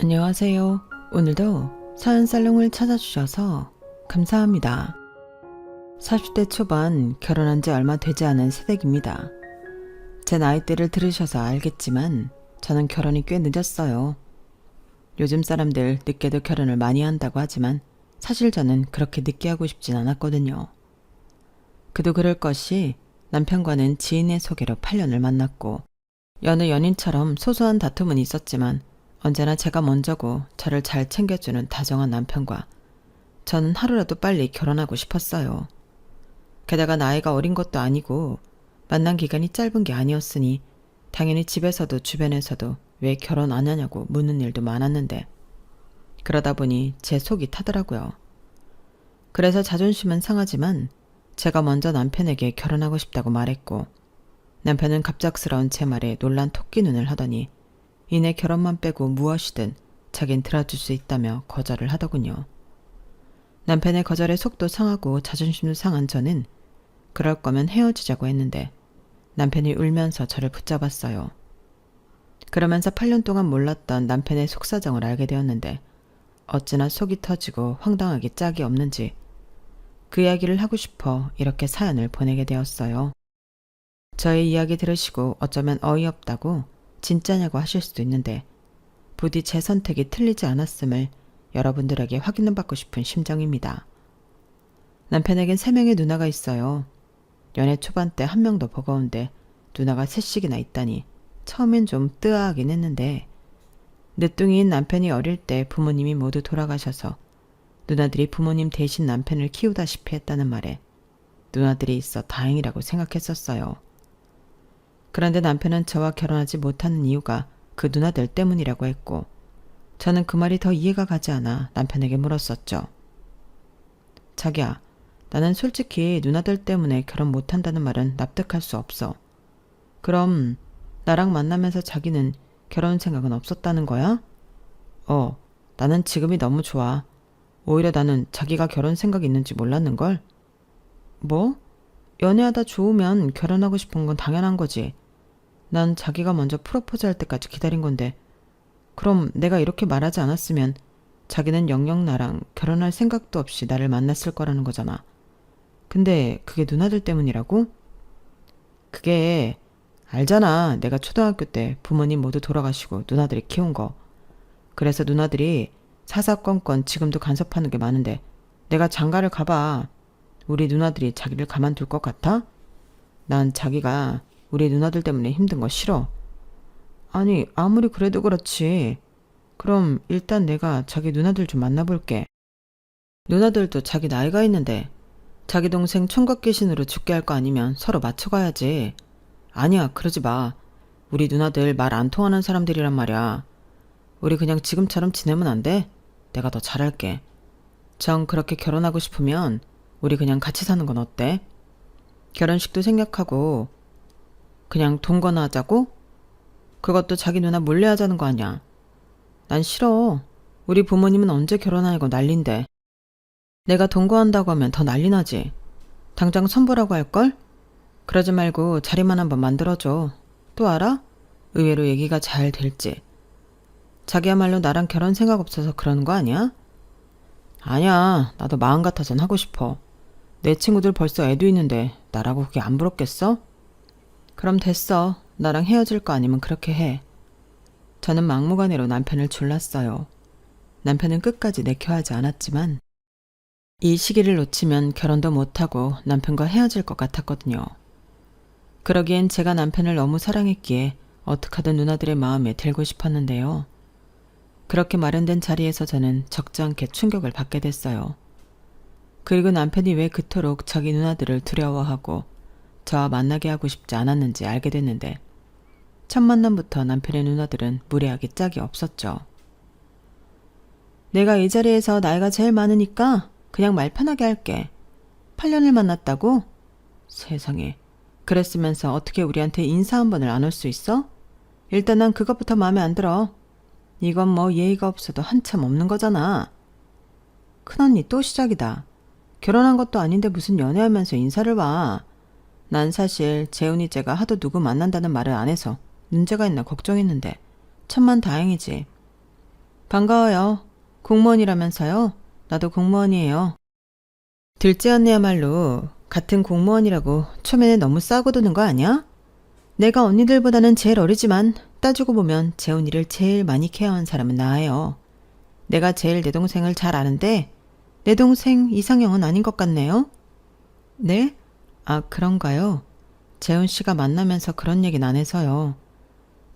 안녕하세요. 오늘도 사연살롱을 찾아주셔서 감사합니다. 40대 초반 결혼한 지 얼마 되지 않은 새댁입니다. 제 나이대를 들으셔서 알겠지만 저는 결혼이 꽤 늦었어요. 요즘 사람들 늦게도 결혼을 많이 한다고 하지만 사실 저는 그렇게 늦게 하고 싶진 않았거든요. 그도 그럴 것이 남편과는 지인의 소개로 8년을 만났고 여느 연인처럼 소소한 다툼은 있었지만 언제나 제가 먼저고 저를 잘 챙겨주는 다정한 남편과 저는 하루라도 빨리 결혼하고 싶었어요. 게다가 나이가 어린 것도 아니고 만난 기간이 짧은 게 아니었으니 당연히 집에서도 주변에서도 왜 결혼 안 하냐고 묻는 일도 많았는데 그러다 보니 제 속이 타더라고요. 그래서 자존심은 상하지만 제가 먼저 남편에게 결혼하고 싶다고 말했고 남편은 갑작스러운 제 말에 놀란 토끼 눈을 하더니 이내 결혼만 빼고 무엇이든 자긴 들어줄 수 있다며 거절을 하더군요. 남편의 거절에 속도 상하고 자존심도 상한 저는 그럴 거면 헤어지자고 했는데 남편이 울면서 저를 붙잡았어요. 그러면서 8년 동안 몰랐던 남편의 속사정을 알게 되었는데 어찌나 속이 터지고 황당하게 짝이 없는지 그 이야기를 하고 싶어 이렇게 사연을 보내게 되었어요. 저의 이야기 들으시고 어쩌면 어이없다고 진짜냐고 하실 수도 있는데 부디 제 선택이 틀리지 않았음을 여러분들에게 확인을 받고 싶은 심정입니다. 남편에겐 3명의 누나가 있어요. 연애 초반 때 1명 더 버거운데 누나가 3씩이나 있다니 처음엔 좀 뜨아하긴 했는데 늦둥이인 남편이 어릴 때 부모님이 모두 돌아가셔서 누나들이 부모님 대신 남편을 키우다시피 했다는 말에 누나들이 있어 다행이라고 생각했었어요. 그런데 남편은 저와 결혼하지 못하는 이유가 그 누나들 때문이라고 했고 저는 그 말이 더 이해가 가지 않아 남편에게 물었었죠. 자기야, 나는 솔직히 누나들 때문에 결혼 못한다는 말은 납득할 수 없어. 그럼 나랑 만나면서 자기는 결혼 생각은 없었다는 거야? 나는 지금이 너무 좋아. 오히려 나는 자기가 결혼 생각이 있는지 몰랐는걸? 뭐? 연애하다 좋으면 결혼하고 싶은 건 당연한 거지. 난 자기가 먼저 프로포즈 할 때까지 기다린 건데 그럼 내가 이렇게 말하지 않았으면 자기는 영영 나랑 결혼할 생각도 없이 나를 만났을 거라는 거잖아. 근데 그게 누나들 때문이라고? 그게 알잖아. 내가 초등학교 때 부모님 모두 돌아가시고 누나들이 키운 거. 그래서 누나들이 사사건건 지금도 간섭하는 게 많은데 내가 장가를 가봐. 우리 누나들이 자기를 가만둘 것 같아? 난 자기가 우리 누나들 때문에 힘든 거 싫어. 아니, 아무리 그래도 그렇지. 그럼 일단 내가 자기 누나들 좀 만나볼게. 누나들도 자기 나이가 있는데 자기 동생 총각 귀신으로 죽게 할 거 아니면 서로 맞춰가야지. 아니야, 그러지 마. 우리 누나들 말 안 통하는 사람들이란 말이야. 우리 그냥 지금처럼 지내면 안 돼? 내가 더 잘할게. 정 그렇게 결혼하고 싶으면 우리 그냥 같이 사는 건 어때? 결혼식도 생략하고 그냥 동거나 하자고? 그것도 자기 누나 몰래 하자는 거 아니야. 난 싫어. 우리 부모님은 언제 결혼하냐고 난린데. 내가 동거한다고 하면 더 난리 나지. 당장 선보라고 할걸? 그러지 말고 자리만 한번 만들어줘. 또 알아? 의외로 얘기가 잘 될지. 자기야말로 나랑 결혼 생각 없어서 그러는 거 아니야? 아니야. 나도 마음 같아선 하고 싶어. 내 친구들 벌써 애도 있는데 나라고 그게 안 부럽겠어? 그럼 됐어. 나랑 헤어질 거 아니면 그렇게 해. 저는 막무가내로 남편을 졸랐어요. 남편은 끝까지 내켜하지 않았지만 이 시기를 놓치면 결혼도 못하고 남편과 헤어질 것 같았거든요. 그러기엔 제가 남편을 너무 사랑했기에 어떡하든 누나들의 마음에 들고 싶었는데요. 그렇게 마련된 자리에서 저는 적지 않게 충격을 받게 됐어요. 그리고 남편이 왜 그토록 자기 누나들을 두려워하고 저와 만나게 하고 싶지 않았는지 알게 됐는데 첫 만남부터 남편의 누나들은 무례하게 짝이 없었죠. 내가 이 자리에서 나이가 제일 많으니까 그냥 말 편하게 할게. 8년을 만났다고? 세상에. 그랬으면서 어떻게 우리한테 인사 한 번을 안 올 수 있어? 일단 난 그것부터 마음에 안 들어. 이건 뭐 예의가 없어도 한참 없는 거잖아. 큰언니 또 시작이다. 결혼한 것도 아닌데 무슨 연애하면서 인사를 와. 난 사실 재훈이 쟤가 하도 누구 만난다는 말을 안 해서 문제가 있나 걱정했는데 천만 다행이지. 반가워요. 공무원이라면서요? 나도 공무원이에요. 둘째 언니야말로 같은 공무원이라고 초면에 너무 싸고 드는 거 아니야? 내가 언니들보다는 제일 어리지만 따지고 보면 재훈이를 제일 많이 케어한 사람은 나예요. 내가 제일 내 동생을 잘 아는데 내 동생 이상형은 아닌 것 같네요. 네? 아, 그런가요? 재훈 씨가 만나면서 그런 얘기는 안 해서요.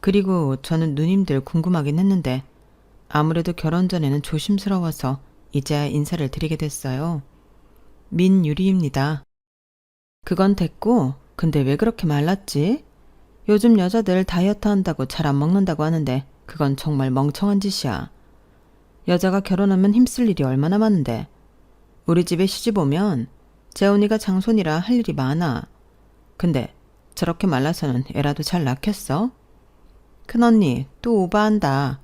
그리고 저는 누님들 궁금하긴 했는데 아무래도 결혼 전에는 조심스러워서 이제야 인사를 드리게 됐어요. 민유리입니다. 그건 됐고, 근데 왜 그렇게 말랐지? 요즘 여자들 다이어트 한다고 잘 안 먹는다고 하는데 그건 정말 멍청한 짓이야. 여자가 결혼하면 힘쓸 일이 얼마나 많은데. 우리 집에 시집 오면 재훈이가 장손이라 할 일이 많아. 근데 저렇게 말라서는 애라도 잘 낳겠어? 큰언니 또 오바한다.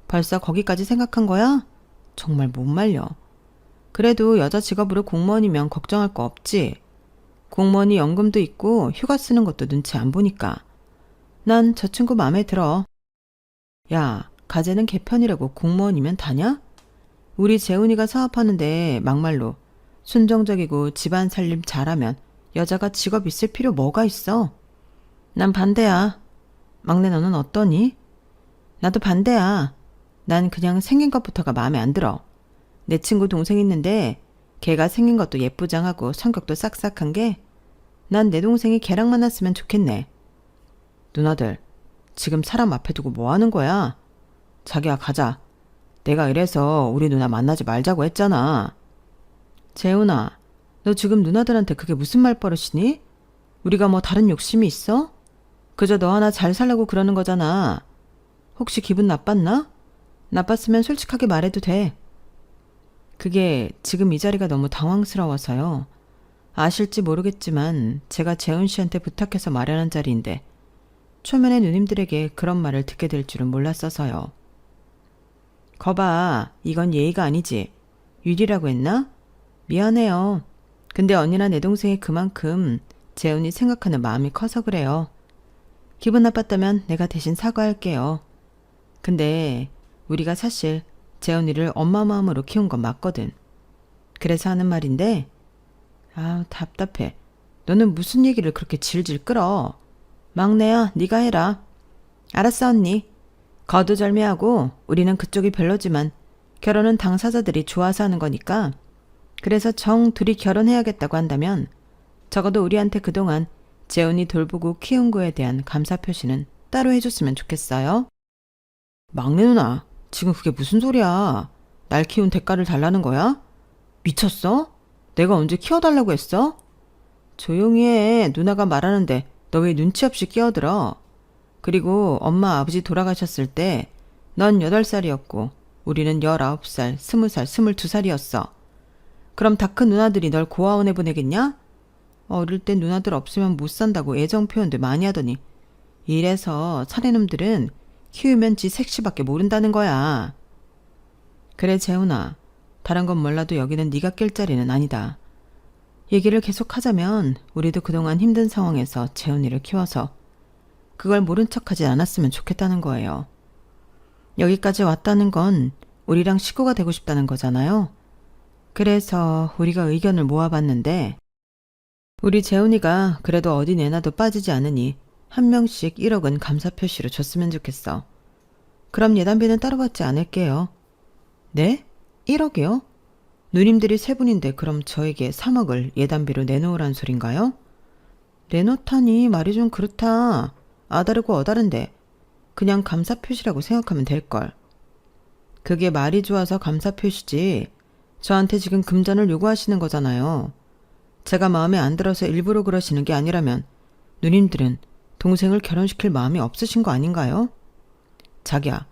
벌써 거기까지 생각한 거야? 정말 못 말려. 그래도 여자 직업으로 공무원이면 걱정할 거 없지. 공무원이 연금도 있고 휴가 쓰는 것도 눈치 안 보니까. 난 저 친구 마음에 들어. 야, 가재는 개편이라고 공무원이면 다냐? 우리 재훈이가 사업하는데 막말로 순정적이고 집안 살림 잘하면 여자가 직업 있을 필요 뭐가 있어? 난 반대야. 막내 너는 어떠니? 나도 반대야. 난 그냥 생긴 것부터가 마음에 안 들어. 내 친구 동생 있는데 걔가 생긴 것도 예쁘장하고 성격도 싹싹한 게 난 내 동생이 걔랑 만났으면 좋겠네. 누나들, 지금 사람 앞에 두고 뭐 하는 거야? 자기야, 가자. 내가 이래서 우리 누나 만나지 말자고 했잖아. 재훈아, 너 지금 누나들한테 그게 무슨 말버릇이니? 우리가 뭐 다른 욕심이 있어? 그저 너 하나 잘 살라고 그러는 거잖아. 혹시 기분 나빴나? 나빴으면 솔직하게 말해도 돼. 그게 지금 이 자리가 너무 당황스러워서요. 아실지 모르겠지만 제가 재훈 씨한테 부탁해서 마련한 자리인데 초면에 누님들에게 그런 말을 듣게 될 줄은 몰랐어서요. 거봐, 이건 예의가 아니지. 유리라고 했나? 미안해요. 근데 언니나 내 동생이 그만큼 재훈이 생각하는 마음이 커서 그래요. 기분 나빴다면 내가 대신 사과할게요. 근데 우리가 사실 재훈이를 엄마 마음으로 키운 건 맞거든. 그래서 하는 말인데 아, 답답해. 너는 무슨 얘기를 그렇게 질질 끌어. 막내야, 네가 해라. 알았어, 언니. 거두절미하고 우리는 그쪽이 별로지만 결혼은 당사자들이 좋아서 하는 거니까 그래서 정 둘이 결혼해야겠다고 한다면 적어도 우리한테 그동안 재훈이 돌보고 키운 거에 대한 감사 표시는 따로 해줬으면 좋겠어요. 막내 누나, 지금 그게 무슨 소리야? 날 키운 대가를 달라는 거야? 미쳤어? 내가 언제 키워달라고 했어? 조용히 해. 누나가 말하는데 너 왜 눈치 없이 끼어들어? 그리고 엄마 아버지 돌아가셨을 때 넌 8살이었고 우리는 19살, 20살, 22살이었어. 그럼 다 큰 누나들이 널 고아원에 보내겠냐? 어릴 때 누나들 없으면 못 산다고 애정 표현들 많이 하더니 이래서 사내놈들은 키우면 지 색시밖에 모른다는 거야. 그래 재훈아, 다른 건 몰라도 여기는 네가 낄 자리는 아니다. 얘기를 계속하자면 우리도 그동안 힘든 상황에서 재훈이를 키워서 그걸 모른 척하지 않았으면 좋겠다는 거예요. 여기까지 왔다는 건 우리랑 식구가 되고 싶다는 거잖아요. 그래서 우리가 의견을 모아봤는데 우리 재훈이가 그래도 어디 내놔도 빠지지 않으니 한 명씩 1억은 감사 표시로 줬으면 좋겠어. 그럼 예단비는 따로 받지 않을게요. 네? 1억이요? 누님들이 세 분인데 그럼 저에게 3억을 예단비로 내놓으란 소린가요? 내놓다니 말이 좀 그렇다. 아다르고 어다른데 그냥 감사 표시라고 생각하면 될걸. 그게 말이 좋아서 감사 표시지 저한테 지금 금전을 요구하시는 거잖아요. 제가 마음에 안 들어서 일부러 그러시는 게 아니라면 누님들은 동생을 결혼시킬 마음이 없으신 거 아닌가요? 자기야,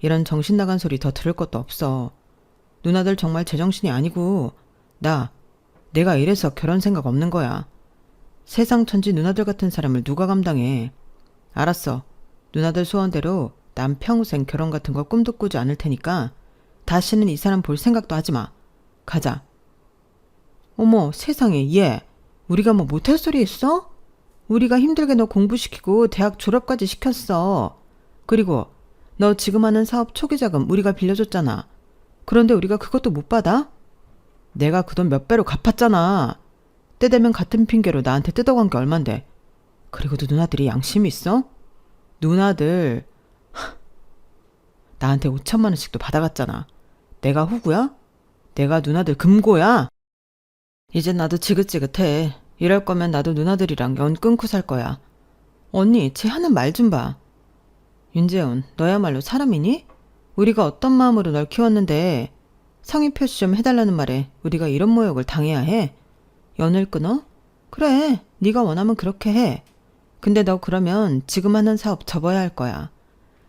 이런 정신 나간 소리 더 들을 것도 없어. 누나들 정말 제정신이 아니고 내가 이래서 결혼 생각 없는 거야. 세상 천지 누나들 같은 사람을 누가 감당해. 알았어. 누나들 소원대로 난 평생 결혼 같은 거 꿈도 꾸지 않을 테니까 다시는 이 사람 볼 생각도 하지 마. 가자. 어머 세상에 얘 우리가 뭐 못할 소리 했어? 우리가 힘들게 너 공부시키고 대학 졸업까지 시켰어. 그리고 너 지금 하는 사업 초기 자금 우리가 빌려줬잖아. 그런데 우리가 그것도 못 받아? 내가 그 돈 몇 배로 갚았잖아. 때 되면 같은 핑계로 나한테 뜯어간 게 얼만데. 그리고도 누나들이 양심이 있어? 누나들 나한테 5천만 원씩도 받아갔잖아. 내가 호구야? 내가 누나들 금고야? 이젠 나도 지긋지긋해. 이럴 거면 나도 누나들이랑 연 끊고 살 거야. 언니, 쟤 하는 말 좀 봐. 윤재훈, 너야말로 사람이니? 우리가 어떤 마음으로 널 키웠는데 성의 표시 좀 해달라는 말에 우리가 이런 모욕을 당해야 해? 연을 끊어? 그래, 네가 원하면 그렇게 해. 근데 너 그러면 지금 하는 사업 접어야 할 거야.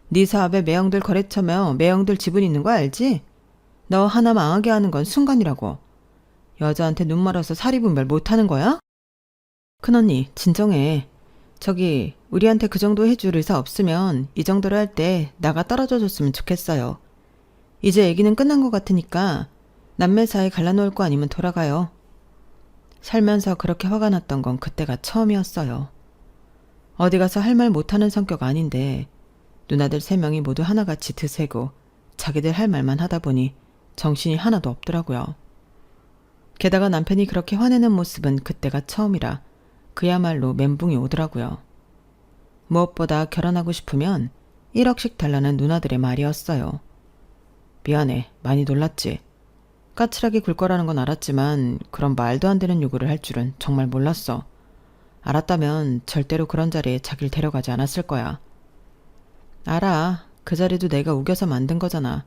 네 사업에 매형들 거래처며 매형들 지분 있는 거 알지? 너 하나 망하게 하는 건 순간이라고. 여자한테 눈 멀어서 사리분별 못하는 거야? 큰언니, 진정해. 저기 우리한테 그 정도 해줄 의사 없으면 이 정도로 할 때 나가 떨어져 줬으면 좋겠어요. 이제 얘기는 끝난 것 같으니까 남매 사이 갈라놓을 거 아니면 돌아가요. 살면서 그렇게 화가 났던 건 그때가 처음이었어요. 어디 가서 할 말 못하는 성격 아닌데 누나들 3명이 모두 하나같이 드세고 자기들 할 말만 하다 보니 정신이 하나도 없더라고요. 게다가 남편이 그렇게 화내는 모습은 그때가 처음이라 그야말로 멘붕이 오더라고요. 무엇보다 결혼하고 싶으면 1억씩 달라는 누나들의 말이었어요. 미안해, 많이 놀랐지. 까칠하게 굴 거라는 건 알았지만 그런 말도 안 되는 요구를 할 줄은 정말 몰랐어. 알았다면 절대로 그런 자리에 자기를 데려가지 않았을 거야. 알아. 그 자리도 내가 우겨서 만든 거잖아.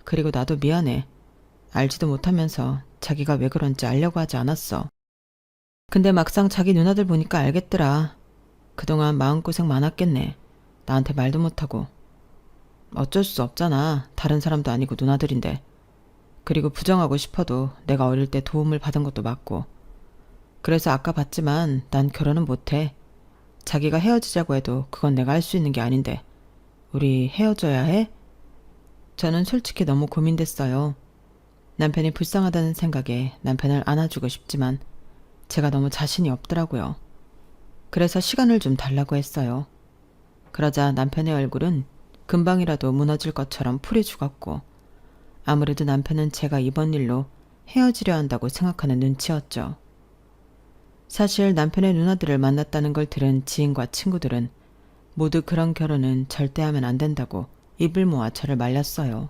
그리고 나도 미안해. 알지도 못하면서 자기가 왜 그런지 알려고 하지 않았어. 근데 막상 자기 누나들 보니까 알겠더라. 그동안 마음고생 많았겠네. 나한테 말도 못하고. 어쩔 수 없잖아. 다른 사람도 아니고 누나들인데. 그리고 부정하고 싶어도 내가 어릴 때 도움을 받은 것도 맞고. 그래서 아까 봤지만 난 결혼은 못해. 자기가 헤어지자고 해도 그건 내가 할 수 있는 게 아닌데. 우리 헤어져야 해? 저는 솔직히 너무 고민됐어요. 남편이 불쌍하다는 생각에 남편을 안아주고 싶지만 제가 너무 자신이 없더라고요. 그래서 시간을 좀 달라고 했어요. 그러자 남편의 얼굴은 금방이라도 무너질 것처럼 풀이 죽었고 아무래도 남편은 제가 이번 일로 헤어지려 한다고 생각하는 눈치였죠. 사실 남편의 누나들을 만났다는 걸 들은 지인과 친구들은 모두 그런 결혼은 절대 하면 안 된다고 입을 모아 저를 말렸어요.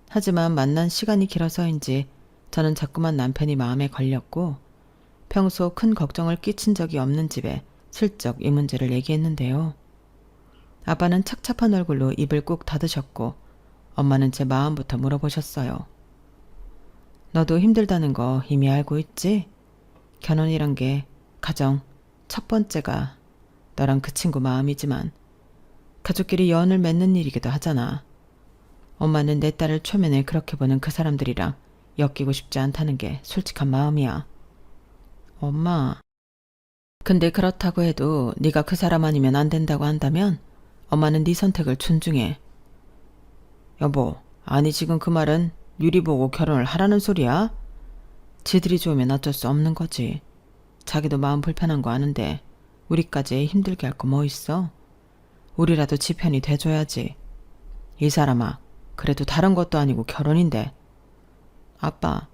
하지만 만난 시간이 길어서인지 저는 자꾸만 남편이 마음에 걸렸고 평소 큰 걱정을 끼친 적이 없는 집에 슬쩍 이 문제를 얘기했는데요. 아빠는 착잡한 얼굴로 입을 꾹 닫으셨고 엄마는 제 마음부터 물어보셨어요. 너도 힘들다는 거 이미 알고 있지? 결혼이란 게 가정 첫 번째가 너랑 그 친구 마음이지만 가족끼리 연을 맺는 일이기도 하잖아. 엄마는 내 딸을 초면에 그렇게 보는 그 사람들이랑 엮이고 싶지 않다는 게 솔직한 마음이야. 엄마. 근데 그렇다고 해도 네가 그 사람 아니면 안 된다고 한다면 엄마는 네 선택을 존중해. 여보, 아니 지금 그 말은 유리 보고 결혼을 하라는 소리야? 지들이 좋으면 어쩔 수 없는 거지. 자기도 마음 불편한 거 아는데 우리까지 힘들게 할 거 뭐 있어? 우리라도 지 편이 돼줘야지. 이 사람아, 그래도 다른 것도 아니고 결혼인데. 아빠,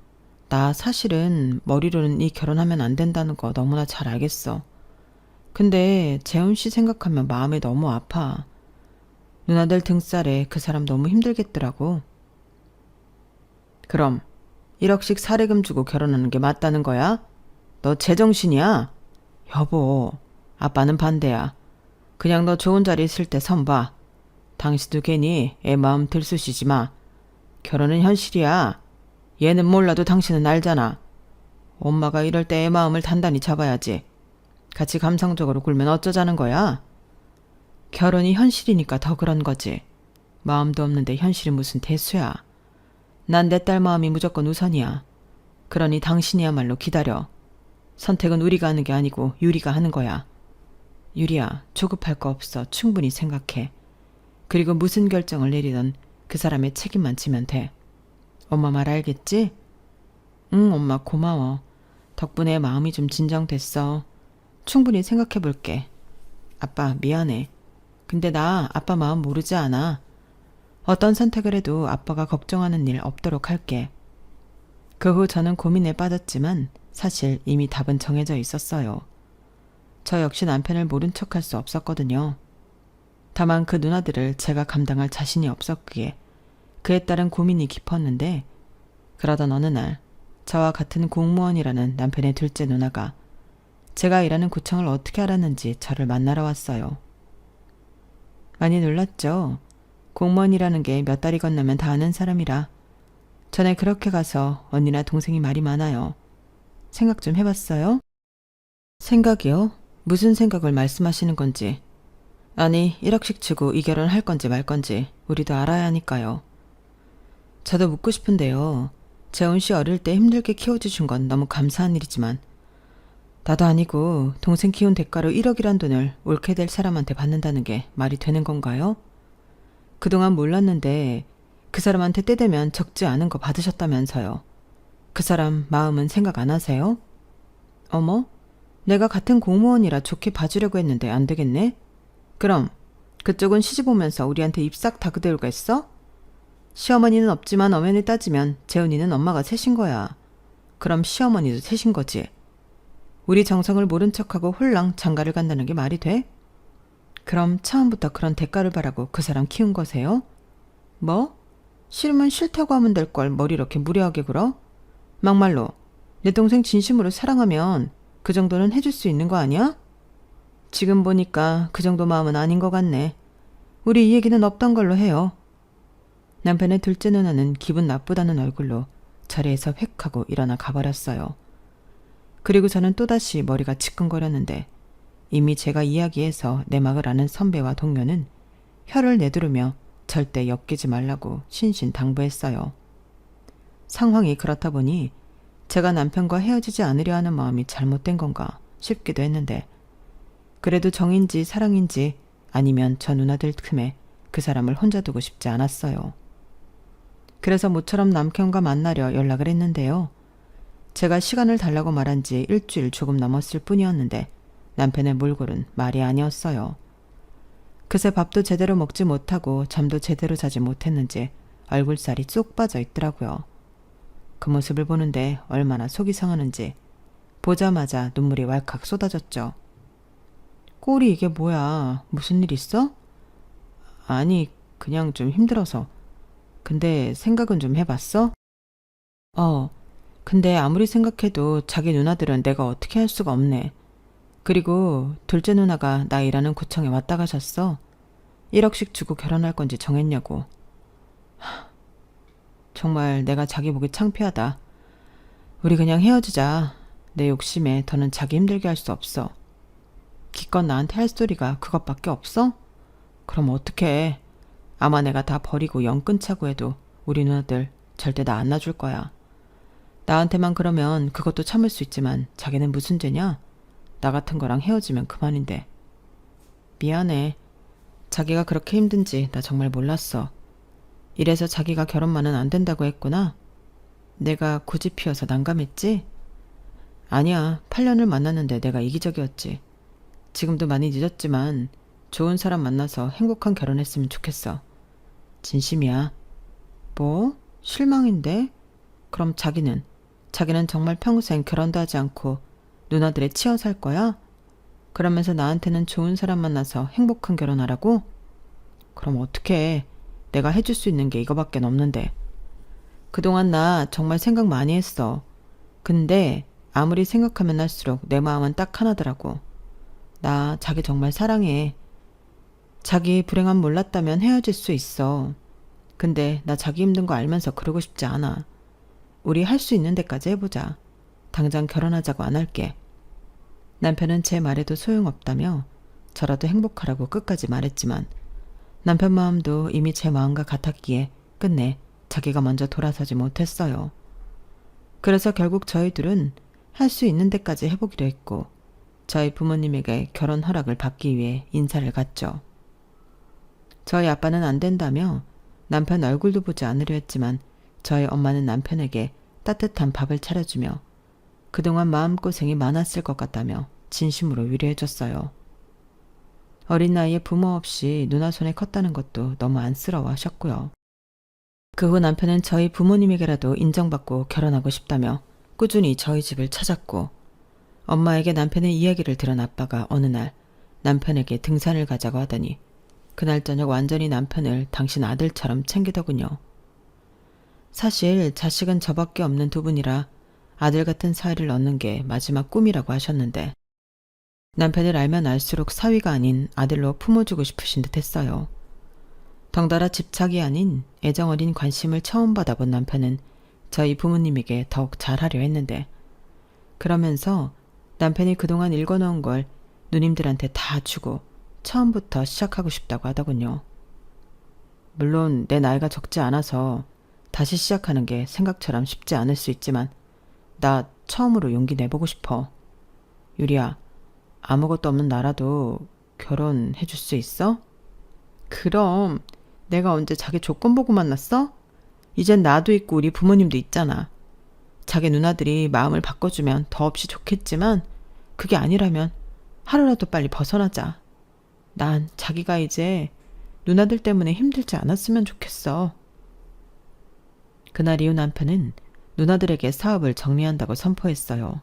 나 사실은 머리로는 이 결혼하면 안 된다는 거 너무나 잘 알겠어. 근데 재훈 씨 생각하면 마음이 너무 아파. 누나들 등살에 그 사람 너무 힘들겠더라고. 그럼 1억씩 사례금 주고 결혼하는 게 맞다는 거야? 너 제정신이야? 여보, 아빠는 반대야. 그냥 너 좋은 자리 있을 때 선봐. 당신도 괜히 애 마음 들쑤시지 마. 결혼은 현실이야. 얘는 몰라도 당신은 알잖아. 엄마가 이럴 때 애 마음을 단단히 잡아야지. 같이 감성적으로 굴면 어쩌자는 거야? 결혼이 현실이니까 더 그런 거지. 마음도 없는데 현실이 무슨 대수야. 난 내 딸 마음이 무조건 우선이야. 그러니 당신이야말로 기다려. 선택은 우리가 하는 게 아니고 유리가 하는 거야. 유리야, 조급할 거 없어. 충분히 생각해. 그리고 무슨 결정을 내리든 그 사람의 책임만 지면 돼. 엄마 말 알겠지? 응, 엄마 고마워. 덕분에 마음이 좀 진정됐어. 충분히 생각해 볼게. 아빠 미안해. 근데 나 아빠 마음 모르지 않아. 어떤 선택을 해도 아빠가 걱정하는 일 없도록 할게. 그 후 저는 고민에 빠졌지만 사실 이미 답은 정해져 있었어요. 저 역시 남편을 모른 척할 수 없었거든요. 다만 그 누나들을 제가 감당할 자신이 없었기에 그에 따른 고민이 깊었는데, 그러던 어느 날 저와 같은 공무원이라는 남편의 둘째 누나가 제가 일하는 구청을 어떻게 알았는지 저를 만나러 왔어요. 많이 놀랐죠. 공무원이라는 게 몇 달이 건너면 다 아는 사람이라. 전에 그렇게 가서 언니나 동생이 말이 많아요. 생각 좀 해봤어요? 생각이요? 무슨 생각을 말씀하시는 건지. 아니, 1억씩 주고 이 결혼 할 건지 말 건지 우리도 알아야 하니까요. 저도 묻고 싶은데요. 재훈 씨 어릴 때 힘들게 키워주신 건 너무 감사한 일이지만 나도 아니고 동생 키운 대가로 1억이란 돈을 옳게 될 사람한테 받는다는 게 말이 되는 건가요? 그동안 몰랐는데 그 사람한테 때 되면 적지 않은 거 받으셨다면서요. 그 사람 마음은 생각 안 하세요? 어머, 내가 같은 공무원이라 좋게 봐주려고 했는데 안 되겠네? 그럼 그쪽은 시집 오면서 우리한테 입 싹 다그대우겠어? 시어머니는 없지만 엄연히 따지면 재훈이는 엄마가 셋인 거야. 그럼 시어머니도 셋인 거지. 우리 정성을 모른 척하고 홀랑 장가를 간다는 게 말이 돼? 그럼 처음부터 그런 대가를 바라고 그 사람 키운 거세요? 뭐? 싫으면 싫다고 하면 될 걸 뭘 이렇게 무례하게 굴어? 막말로 내 동생 진심으로 사랑하면 그 정도는 해줄 수 있는 거 아니야? 지금 보니까 그 정도 마음은 아닌 것 같네. 우리 이 얘기는 없던 걸로 해요. 남편의 둘째 누나는 기분 나쁘다는 얼굴로 자리에서 획 하고 일어나 가버렸어요. 그리고 저는 또다시 머리가 지끈거렸는데 이미 제가 이야기해서 내막을 아는 선배와 동료는 혀를 내두르며 절대 엮이지 말라고 신신당부했어요. 상황이 그렇다 보니 제가 남편과 헤어지지 않으려 하는 마음이 잘못된 건가 싶기도 했는데, 그래도 정인지 사랑인지 아니면 저 누나들 틈에 그 사람을 혼자 두고 싶지 않았어요. 그래서 모처럼 남편과 만나려 연락을 했는데요. 제가 시간을 달라고 말한 지 일주일 조금 넘었을 뿐이었는데 남편의 몰골은 말이 아니었어요. 그새 밥도 제대로 먹지 못하고 잠도 제대로 자지 못했는지 얼굴살이 쏙 빠져 있더라고요. 그 모습을 보는데 얼마나 속이 상하는지 보자마자 눈물이 왈칵 쏟아졌죠. 꼴이 이게 뭐야? 무슨 일 있어? 아니, 그냥 좀 힘들어서. 근데 생각은 좀 해봤어? 근데 아무리 생각해도 자기 누나들은 내가 어떻게 할 수가 없네. 그리고 둘째 누나가 나 일하는 구청에 왔다 가셨어. 1억씩 주고 결혼할 건지 정했냐고. 정말 내가 자기 보기 창피하다. 우리 그냥 헤어지자. 내 욕심에 더는 자기 힘들게 할 수 없어. 기껏 나한테 할 소리가 그것밖에 없어? 그럼 어떡해. 아마 내가 다 버리고 영 끊자고 해도 우리 누나들 절대 나 안 놔줄 거야. 나한테만 그러면 그것도 참을 수 있지만 자기는 무슨 죄냐? 나 같은 거랑 헤어지면 그만인데. 미안해. 자기가 그렇게 힘든지 나 정말 몰랐어. 이래서 자기가 결혼만은 안 된다고 했구나. 내가 고집 피워서 난감했지? 아니야. 8년을 만났는데 내가 이기적이었지. 지금도 많이 늦었지만 좋은 사람 만나서 행복한 결혼했으면 좋겠어. 진심이야. 뭐? 실망인데? 그럼 자기는 정말 평생 결혼도 하지 않고 누나들에 치여 살 거야? 그러면서 나한테는 좋은 사람 만나서 행복한 결혼하라고? 그럼 어떡해. 내가 해줄 수 있는 게 이거밖에 없는데. 그동안 나 정말 생각 많이 했어. 근데 아무리 생각하면 할수록 내 마음은 딱 하나더라고. 나 자기 정말 사랑해. 자기 불행함 몰랐다면 헤어질 수 있어. 근데 나 자기 힘든 거 알면서 그러고 싶지 않아. 우리 할 수 있는 데까지 해보자. 당장 결혼하자고 안 할게. 남편은 제 말에도 소용없다며 저라도 행복하라고 끝까지 말했지만 남편 마음도 이미 제 마음과 같았기에 끝내 자기가 먼저 돌아서지 못했어요. 그래서 결국 저희 둘은 할 수 있는 데까지 해보기로 했고 저희 부모님에게 결혼 허락을 받기 위해 인사를 갔죠. 저희 아빠는 안 된다며 남편 얼굴도 보지 않으려 했지만 저희 엄마는 남편에게 따뜻한 밥을 차려주며 그동안 마음고생이 많았을 것 같다며 진심으로 위로해줬어요. 어린 나이에 부모 없이 누나 손에 컸다는 것도 너무 안쓰러워 하셨고요. 그 후 남편은 저희 부모님에게라도 인정받고 결혼하고 싶다며 꾸준히 저희 집을 찾았고, 엄마에게 남편의 이야기를 들은 아빠가 어느 날 남편에게 등산을 가자고 하더니 그날 저녁 완전히 남편을 당신 아들처럼 챙기더군요. 사실 자식은 저밖에 없는 두 분이라 아들 같은 사위를 얻는 게 마지막 꿈이라고 하셨는데, 남편을 알면 알수록 사위가 아닌 아들로 품어주고 싶으신 듯 했어요. 덩달아 집착이 아닌 애정어린 관심을 처음 받아본 남편은 저희 부모님에게 더욱 잘하려 했는데, 그러면서 남편이 그동안 읽어놓은 걸 누님들한테 다 주고 처음부터 시작하고 싶다고 하더군요. 물론 내 나이가 적지 않아서 다시 시작하는 게 생각처럼 쉽지 않을 수 있지만 나 처음으로 용기 내보고 싶어. 유리야, 아무것도 없는 나라도 결혼해 줄 수 있어? 그럼 내가 언제 자기 조건 보고 만났어? 이젠 나도 있고 우리 부모님도 있잖아. 자기 누나들이 마음을 바꿔주면 더없이 좋겠지만 그게 아니라면 하루라도 빨리 벗어나자. 난 자기가 이제 누나들 때문에 힘들지 않았으면 좋겠어. 그날 이후 남편은 누나들에게 사업을 정리한다고 선포했어요.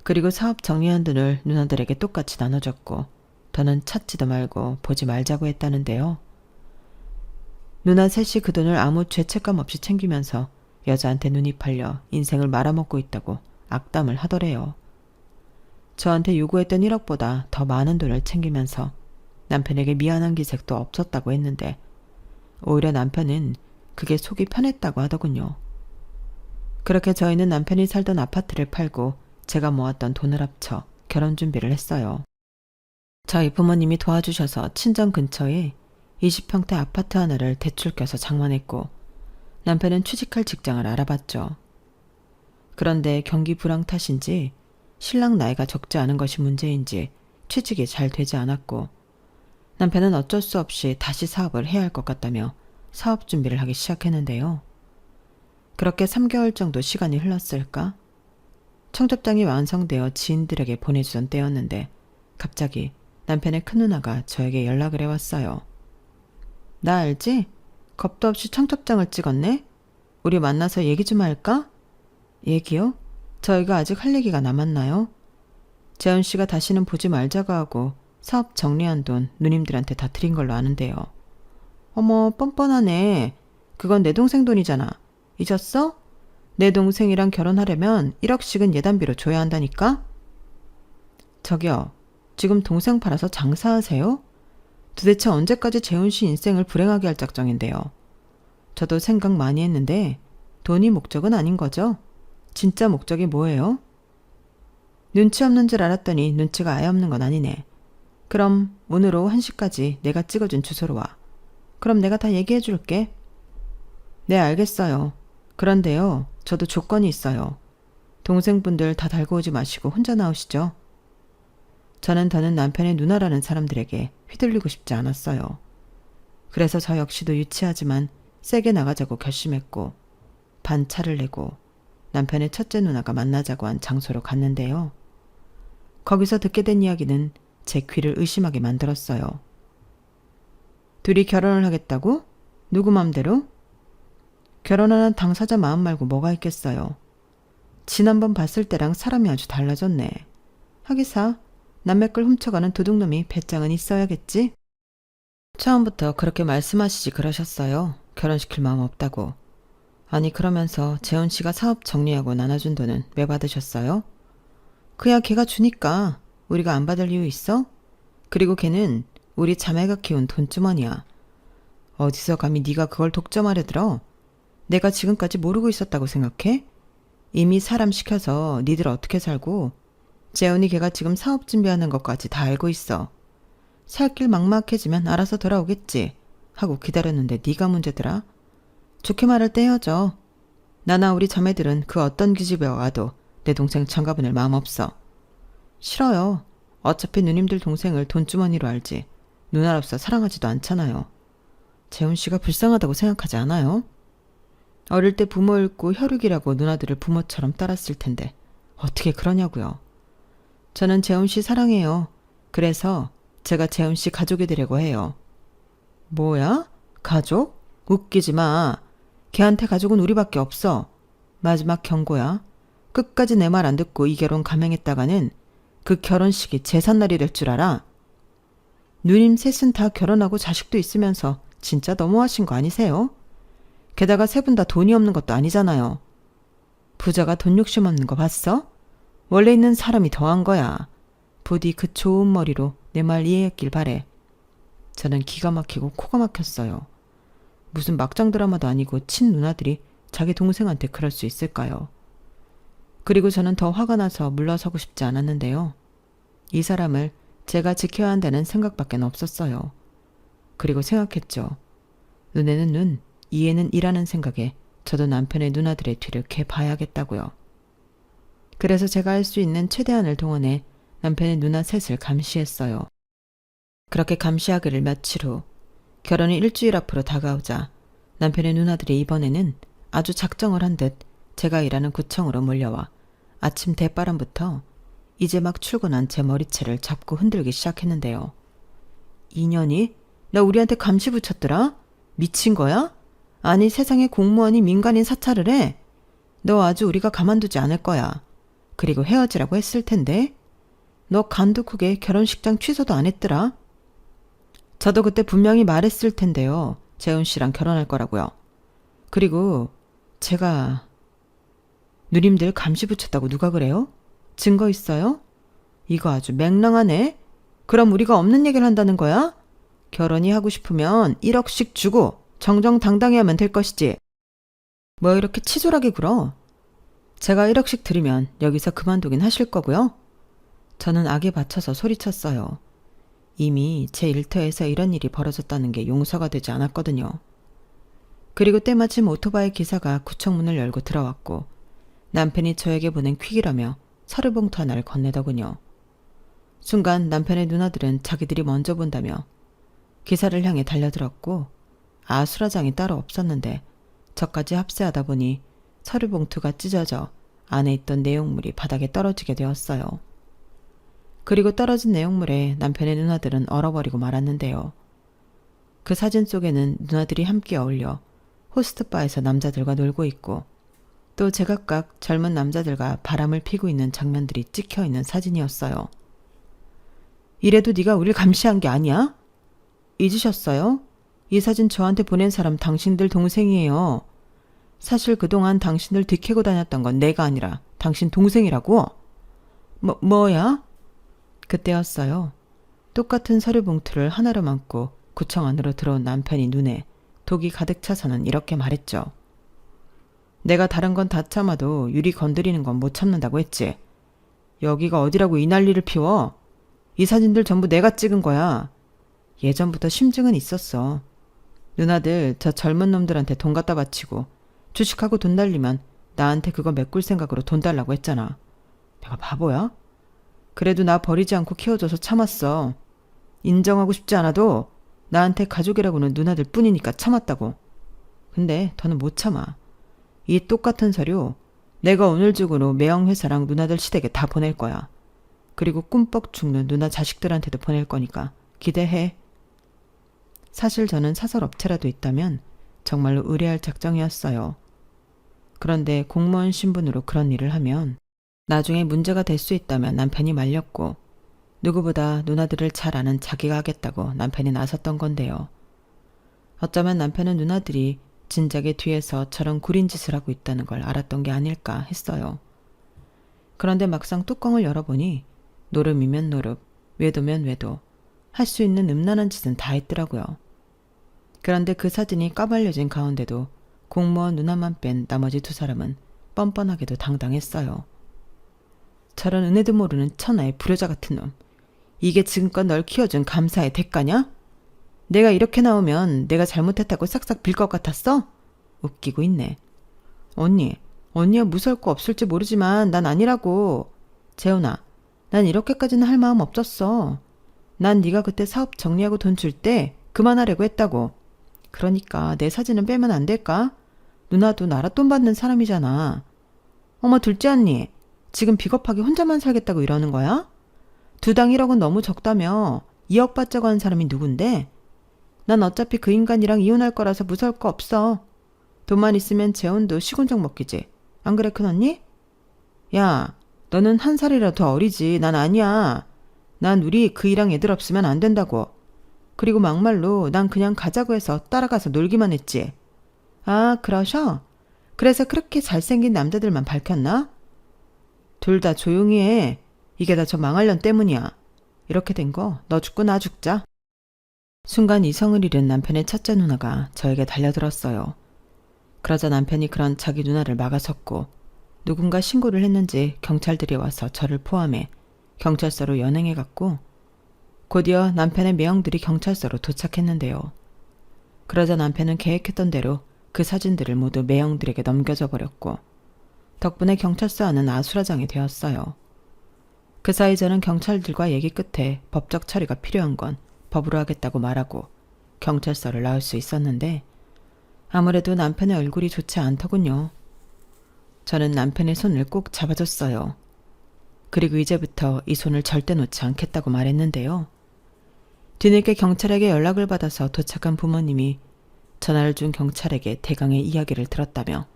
그리고 사업 정리한 돈을 누나들에게 똑같이 나눠줬고 더는 찾지도 말고 보지 말자고 했다는데요. 누나 셋이 그 돈을 아무 죄책감 없이 챙기면서 여자한테 눈이 팔려 인생을 말아먹고 있다고 악담을 하더래요. 저한테 요구했던 1억보다 더 많은 돈을 챙기면서 남편에게 미안한 기색도 없었다고 했는데, 오히려 남편은 그게 속이 편했다고 하더군요. 그렇게 저희는 남편이 살던 아파트를 팔고 제가 모았던 돈을 합쳐 결혼 준비를 했어요. 저희 부모님이 도와주셔서 친정 근처에 20평대 아파트 하나를 대출 껴서 장만했고, 남편은 취직할 직장을 알아봤죠. 그런데 경기 불황 탓인지 신랑 나이가 적지 않은 것이 문제인지 취직이 잘 되지 않았고, 남편은 어쩔 수 없이 다시 사업을 해야 할 것 같다며 사업 준비를 하기 시작했는데요. 그렇게 3개월 정도 시간이 흘렀을까? 청첩장이 완성되어 지인들에게 보내주던 때였는데 갑자기 남편의 큰 누나가 저에게 연락을 해왔어요. 나 알지? 겁도 없이 청첩장을 찍었네? 우리 만나서 얘기 좀 할까? 얘기요? 저희가 아직 할 얘기가 남았나요? 재훈 씨가 다시는 보지 말자고 하고 사업 정리한 돈 누님들한테 다 드린 걸로 아는데요. 어머, 뻔뻔하네. 그건 내 동생 돈이잖아. 잊었어? 내 동생이랑 결혼하려면 1억씩은 예단비로 줘야 한다니까? 저기요, 지금 동생 팔아서 장사하세요? 도대체 언제까지 재훈 씨 인생을 불행하게 할 작정인데요. 저도 생각 많이 했는데 돈이 목적은 아닌 거죠? 진짜 목적이 뭐예요? 눈치 없는 줄 알았더니 눈치가 아예 없는 건 아니네. 그럼 오늘 오후 1시까지 내가 찍어준 주소로 와. 그럼 내가 다 얘기해 줄게. 네, 알겠어요. 그런데요, 저도 조건이 있어요. 동생분들 다 달고 오지 마시고 혼자 나오시죠. 저는 더는 남편의 누나라는 사람들에게 휘둘리고 싶지 않았어요. 그래서 저 역시도 유치하지만 세게 나가자고 결심했고, 반 차를 내고 남편의 첫째 누나가 만나자고 한 장소로 갔는데요. 거기서 듣게 된 이야기는 제 귀를 의심하게 만들었어요. 둘이 결혼을 하겠다고? 누구 맘대로? 결혼하는 당사자 마음 말고 뭐가 있겠어요. 지난번 봤을 때랑 사람이 아주 달라졌네. 하기사 남의 걸 훔쳐가는 도둑놈이 배짱은 있어야겠지? 처음부터 그렇게 말씀하시지 그러셨어요. 결혼시킬 마음 없다고. 아니, 그러면서 재훈 씨가 사업 정리하고 나눠준 돈은 왜 받으셨어요? 그야 걔가 주니까. 우리가 안 받을 이유 있어? 그리고 걔는 우리 자매가 키운 돈주머니야. 어디서 감히 네가 그걸 독점하려 들어? 내가 지금까지 모르고 있었다고 생각해? 이미 사람 시켜서 니들 어떻게 살고 재훈이 걔가 지금 사업 준비하는 것까지 다 알고 있어. 살 길 막막해지면 알아서 돌아오겠지 하고 기다렸는데 네가 문제더라. 좋게 말할 때 헤어져. 나나 우리 자매들은 그 어떤 기집애 와도 내 동생 장가보낼 마음 없어. 싫어요. 어차피 누님들 동생을 돈주머니로 알지 누나로서 사랑하지도 않잖아요. 재훈 씨가 불쌍하다고 생각하지 않아요? 어릴 때 부모 잃고 혈육이라고 누나들을 부모처럼 따랐을 텐데 어떻게 그러냐고요. 저는 재훈 씨 사랑해요. 그래서 제가 재훈 씨 가족이 되려고 해요. 뭐야? 가족? 웃기지 마. 걔한테 가족은 우리밖에 없어. 마지막 경고야. 끝까지 내 말 안 듣고 이 결혼 감행했다가는 그 결혼식이 제삿날이 될 줄 알아? 누님 셋은 다 결혼하고 자식도 있으면서 진짜 너무하신 거 아니세요? 게다가 세 분 다 돈이 없는 것도 아니잖아요. 부자가 돈 욕심 없는 거 봤어? 원래 있는 사람이 더한 거야. 부디 그 좋은 머리로 내 말 이해했길 바래. 저는 기가 막히고 코가 막혔어요. 무슨 막장 드라마도 아니고 친 누나들이 자기 동생한테 그럴 수 있을까요? 그리고 저는 더 화가 나서 물러서고 싶지 않았는데요. 이 사람을 제가 지켜야 한다는 생각밖에 없었어요. 그리고 생각했죠. 눈에는 눈, 이에는 이라는 생각에 저도 남편의 누나들의 뒤를 캐 봐야겠다고요. 그래서 제가 할 수 있는 최대한을 동원해 남편의 누나 셋을 감시했어요. 그렇게 감시하기를 며칠 후 결혼이 일주일 앞으로 다가오자 남편의 누나들이 이번에는 아주 작정을 한 듯 제가 일하는 구청으로 몰려와 아침 대바람부터 이제 막 출근한 제 머리채를 잡고 흔들기 시작했는데요. 인연이? 나 우리한테 감시 붙였더라? 미친 거야? 아니 세상에 공무원이 민간인 사찰을 해? 너 아주 우리가 가만두지 않을 거야. 그리고 헤어지라고 했을 텐데? 너 간도 크게 결혼식장 취소도 안 했더라? 저도 그때 분명히 말했을 텐데요. 재훈 씨랑 결혼할 거라고요. 그리고 제가 누님들 감시 붙였다고 누가 그래요? 증거 있어요? 이거 아주 맹랑하네. 그럼 우리가 없는 얘기를 한다는 거야? 결혼이 하고 싶으면 1억씩 주고 정정당당히 하면 될 것이지. 뭐 이렇게 치졸하게 굴어? 제가 1억씩 드리면 여기서 그만두긴 하실 거고요. 저는 악에 받쳐서 소리쳤어요. 이미 제 일터에서 이런 일이 벌어졌다는 게 용서가 되지 않았거든요. 그리고 때마침 오토바이 기사가 구청 문을 열고 들어왔고 남편이 저에게 보낸 퀵이라며 서류봉투 하나를 건네더군요. 순간 남편의 누나들은 자기들이 먼저 본다며 기사를 향해 달려들었고 아수라장이 따로 없었는데 저까지 합세하다 보니 서류봉투가 찢어져 안에 있던 내용물이 바닥에 떨어지게 되었어요. 그리고 떨어진 내용물에 남편의 누나들은 얼어버리고 말았는데요. 그 사진 속에는 누나들이 함께 어울려 호스트바에서 남자들과 놀고 있고 또 제각각 젊은 남자들과 바람을 피고 있는 장면들이 찍혀있는 사진이었어요. 이래도 네가 우릴 감시한 게 아니야? 잊으셨어요? 이 사진 저한테 보낸 사람 당신들 동생이에요. 사실 그동안 당신들 뒤캐고 다녔던 건 내가 아니라 당신 동생이라고? 뭐야? 그때였어요. 똑같은 서류 봉투를 하나로 안고 구청 안으로 들어온 남편이 눈에 독이 가득 차서는 이렇게 말했죠. 내가 다른 건 다 참아도 유리 건드리는 건 못 참는다고 했지. 여기가 어디라고 이 난리를 피워? 이 사진들 전부 내가 찍은 거야. 예전부터 심증은 있었어. 누나들 저 젊은 놈들한테 돈 갖다 바치고 주식하고 돈 날리면 나한테 그거 메꿀 생각으로 돈 달라고 했잖아. 내가 바보야? 그래도 나 버리지 않고 키워줘서 참았어. 인정하고 싶지 않아도 나한테 가족이라고는 누나들 뿐이니까 참았다고. 근데 더는 못 참아. 이 똑같은 서류 내가 오늘 중으로 매형회사랑 누나들 시댁에 다 보낼 거야. 그리고 꿈뻑 죽는 누나 자식들한테도 보낼 거니까 기대해. 사실 저는 사설업체라도 있다면 정말로 의뢰할 작정이었어요. 그런데 공무원 신분으로 그런 일을 하면 나중에 문제가 될 수 있다면 남편이 말렸고 누구보다 누나들을 잘 아는 자기가 하겠다고 남편이 나섰던 건데요. 어쩌면 남편은 누나들이 진작에 뒤에서 저런 구린 짓을 하고 있다는 걸 알았던 게 아닐까 했어요. 그런데 막상 뚜껑을 열어보니 노름이면 노름, 외도면 외도, 할 수 있는 음란한 짓은 다 했더라고요. 그런데 그 사진이 까발려진 가운데도 공무원 누나만 뺀 나머지 두 사람은 뻔뻔하게도 당당했어요. 저런 은혜도 모르는 천하의 불효자 같은 놈. 이게 지금껏 널 키워준 감사의 대가냐? 내가 이렇게 나오면 내가 잘못했다고 싹싹 빌 것 같았어? 웃기고 있네. 언니야 무서울 거 없을지 모르지만 난 아니라고. 재훈아, 난 이렇게까지는 할 마음 없었어. 난 네가 그때 사업 정리하고 돈 줄 때 그만하려고 했다고. 그러니까 내 사진은 빼면 안 될까? 누나도 나라 돈 받는 사람이잖아. 어머 둘째 언니, 지금 비겁하게 혼자만 살겠다고 이러는 거야? 두당 1억은 너무 적다며. 2억 받자고 한 사람이 누군데? 난 어차피 그 인간이랑 이혼할 거라서 무서울 거 없어. 돈만 있으면 재혼도 시군적 먹기지. 안 그래 큰언니? 야, 너는 한 살이라도 더 어리지. 난 아니야. 난 우리 그이랑 애들 없으면 안 된다고. 그리고 막말로 난 그냥 가자고 해서 따라가서 놀기만 했지. 아, 그러셔? 그래서 그렇게 잘생긴 남자들만 밝혔나? 둘 다 조용히 해. 이게 다 저 망할년 때문이야. 이렇게 된 거 너 죽고 나 죽자. 순간 이성을 잃은 남편의 첫째 누나가 저에게 달려들었어요. 그러자 남편이 그런 자기 누나를 막아섰고 누군가 신고를 했는지 경찰들이 와서 저를 포함해 경찰서로 연행해 갔고 곧이어 남편의 매형들이 경찰서로 도착했는데요. 그러자 남편은 계획했던 대로 그 사진들을 모두 매형들에게 넘겨줘 버렸고 덕분에 경찰서 안은 아수라장이 되었어요. 그 사이 저는 경찰들과 얘기 끝에 법적 처리가 필요한 건 법으로 하겠다고 말하고 경찰서를 나올 수 있었는데 아무래도 남편의 얼굴이 좋지 않더군요. 저는 남편의 손을 꼭 잡아줬어요. 그리고 이제부터 이 손을 절대 놓지 않겠다고 말했는데요. 뒤늦게 경찰에게 연락을 받아서 도착한 부모님이 전화를 준 경찰에게 대강의 이야기를 들었다며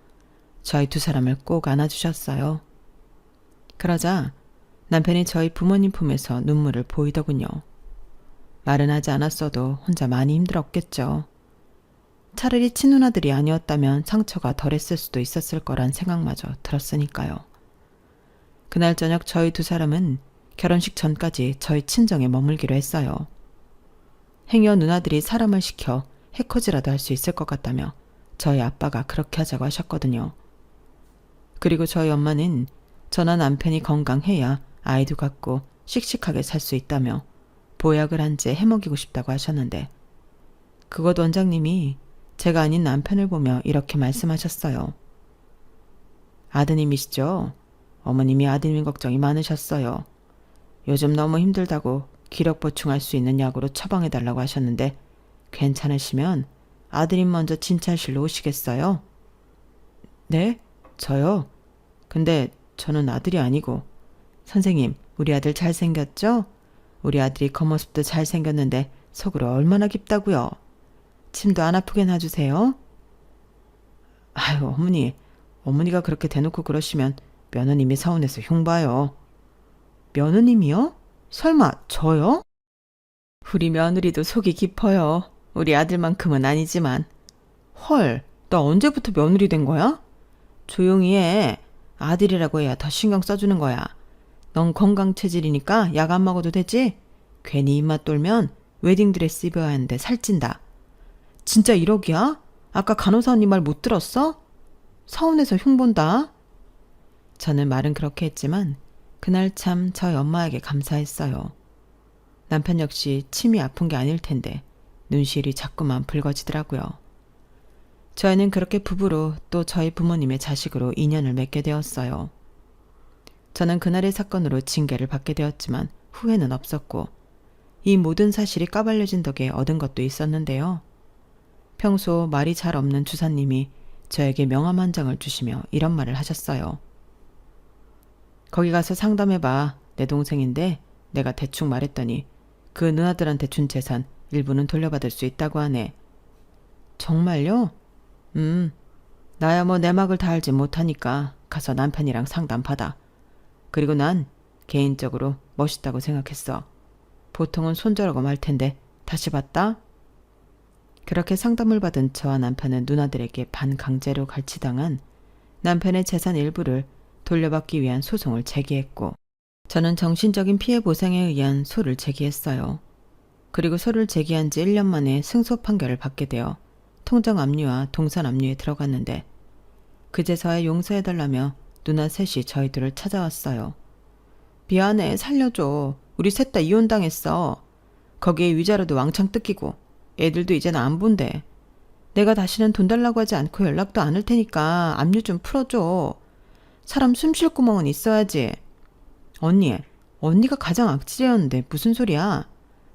저희 두 사람을 꼭 안아주셨어요. 그러자 남편이 저희 부모님 품에서 눈물을 보이더군요. 말은 하지 않았어도 혼자 많이 힘들었겠죠. 차라리 친누나들이 아니었다면 상처가 덜했을 수도 있었을 거란 생각마저 들었으니까요. 그날 저녁 저희 두 사람은 결혼식 전까지 저희 친정에 머물기로 했어요. 행여 누나들이 사람을 시켜 해코지라도 할 수 있을 것 같다며 저희 아빠가 그렇게 하자고 하셨거든요. 그리고 저희 엄마는 저나 남편이 건강해야 아이도 갖고 씩씩하게 살 수 있다며 보약을 한 제 해먹이고 싶다고 하셨는데 그것 원장님이 제가 아닌 남편을 보며 이렇게 말씀하셨어요. 아드님이시죠? 어머님이 아드님 걱정이 많으셨어요. 요즘 너무 힘들다고 기력 보충할 수 있는 약으로 처방해달라고 하셨는데 괜찮으시면 아드님 먼저 진찰실로 오시겠어요? 네? 저요? 근데 저는 아들이 아니고 선생님, 우리 아들 잘생겼죠? 우리 아들이 겉모습도 잘생겼는데 속으로 얼마나 깊다고요? 침도 안 아프게 놔주세요. 아유, 어머니가 그렇게 대놓고 그러시면 며느님이 서운해서 흉봐요. 며느님이요? 설마 저요? 우리 며느리도 속이 깊어요. 우리 아들만큼은 아니지만. 헐, 나 언제부터 며느리 된 거야? 조용히 해. 아들이라고 해야 더 신경 써주는 거야. 넌 건강 체질이니까 약 안 먹어도 되지? 괜히 입맛 돌면 웨딩드레스 입어야 하는데 살찐다. 진짜 1억이야? 아까 간호사 언니 말 못 들었어? 서운해서 흉본다. 저는 말은 그렇게 했지만 그날 참 저희 엄마에게 감사했어요. 남편 역시 침이 아픈 게 아닐 텐데 눈시울이 자꾸만 붉어지더라고요. 저희는 그렇게 부부로 또 저희 부모님의 자식으로 인연을 맺게 되었어요. 저는 그날의 사건으로 징계를 받게 되었지만 후회는 없었고 이 모든 사실이 까발려진 덕에 얻은 것도 있었는데요. 평소 말이 잘 없는 주사님이 저에게 명함 한 장을 주시며 이런 말을 하셨어요. 거기 가서 상담해봐. 내 동생인데 내가 대충 말했더니 그 누나들한테 준 재산 일부는 돌려받을 수 있다고 하네. 정말요? 나야 뭐 내막을 다 알지 못하니까 가서 남편이랑 상담받아. 그리고 난 개인적으로 멋있다고 생각했어. 보통은 손절하고 말 텐데 다시 봤다? 그렇게 상담을 받은 저와 남편은 누나들에게 반강제로 갈취당한 남편의 재산 일부를 돌려받기 위한 소송을 제기했고 저는 정신적인 피해 보상에 의한 소를 제기했어요. 그리고 소를 제기한 지 1년 만에 승소 판결을 받게 되어 통장 압류와 동산 압류에 들어갔는데 그제서야 용서해달라며 누나 셋이 저희 둘을 찾아왔어요. 미안해, 살려줘. 우리 셋 다 이혼당했어. 거기에 위자료도 왕창 뜯기고 애들도 이제는 안 본대. 내가 다시는 돈 달라고 하지 않고 연락도 안 할 테니까 압류 좀 풀어줘. 사람 숨 쉴 구멍은 있어야지. 언니가 가장 악질이었는데 무슨 소리야.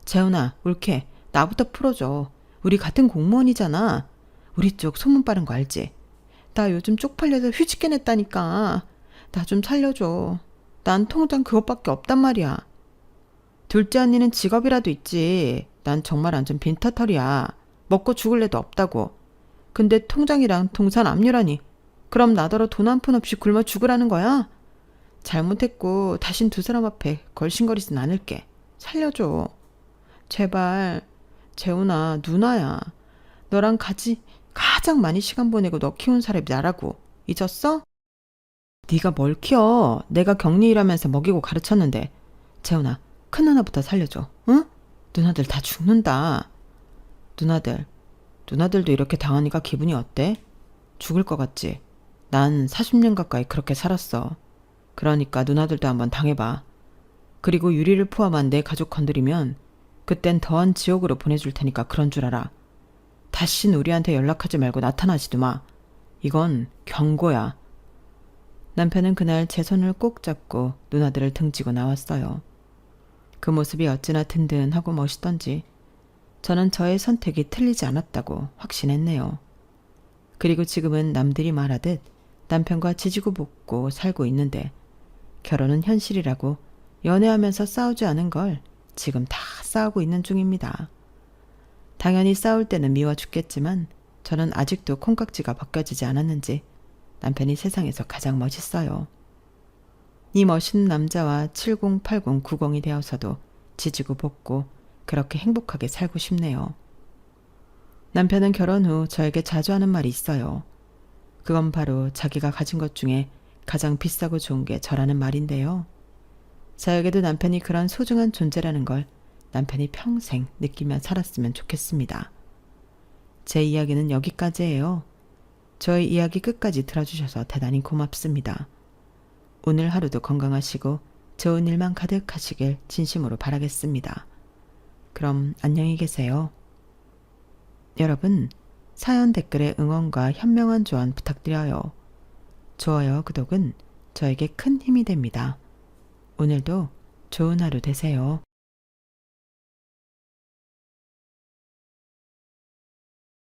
재훈아, 옳게 나부터 풀어줘. 우리 같은 공무원이잖아. 우리 쪽 소문 빠른 거 알지? 나 요즘 쪽팔려서 휴직해 냈다니까. 나 좀 살려줘. 난 통장 그것밖에 없단 말이야. 둘째 언니는 직업이라도 있지. 난 정말 완전 빈타털이야. 먹고 죽을 애도 없다고. 근데 통장이랑 동산 압류라니. 그럼 나더러 돈 한 푼 없이 굶어 죽으라는 거야? 잘못했고 다신 두 사람 앞에 걸신거리진 않을게. 살려줘. 제발. 재훈아, 누나야. 너랑 가장 많이 시간 보내고 너 키운 사람이 나라고. 잊었어? 네가 뭘 키워. 내가 격리 일하면서 먹이고 가르쳤는데. 재훈아, 큰 누나부터 살려줘. 응? 누나들 다 죽는다. 누나들도 이렇게 당하니까 기분이 어때? 죽을 것 같지? 난 40년 가까이 그렇게 살았어. 그러니까 누나들도 한번 당해봐. 그리고 유리를 포함한 내 가족 건드리면 그땐 더한 지옥으로 보내줄 테니까 그런 줄 알아. 다신 우리한테 연락하지 말고 나타나지도 마. 이건 경고야. 남편은 그날 제 손을 꼭 잡고 누나들을 등지고 나왔어요. 그 모습이 어찌나 든든하고 멋있던지 저는 저의 선택이 틀리지 않았다고 확신했네요. 그리고 지금은 남들이 말하듯 남편과 지지고 볶고 살고 있는데 결혼은 현실이라고 연애하면서 싸우지 않은 걸 지금 다 싸우고 있는 중입니다. 당연히 싸울 때는 미워 죽겠지만 저는 아직도 콩깍지가 벗겨지지 않았는지 남편이 세상에서 가장 멋있어요. 이 멋있는 남자와 70, 80, 90이 되어서도 지지고 볶고 그렇게 행복하게 살고 싶네요. 남편은 결혼 후 저에게 자주 하는 말이 있어요. 그건 바로 자기가 가진 것 중에 가장 비싸고 좋은 게 저라는 말인데요. 저에게도 남편이 그런 소중한 존재라는 걸 남편이 평생 느끼며 살았으면 좋겠습니다. 제 이야기는 여기까지예요. 저의 이야기 끝까지 들어주셔서 대단히 고맙습니다. 오늘 하루도 건강하시고 좋은 일만 가득하시길 진심으로 바라겠습니다. 그럼 안녕히 계세요. 여러분, 사연 댓글에 응원과 현명한 조언 부탁드려요. 좋아요, 구독은 저에게 큰 힘이 됩니다. 오늘도 좋은 하루 되세요.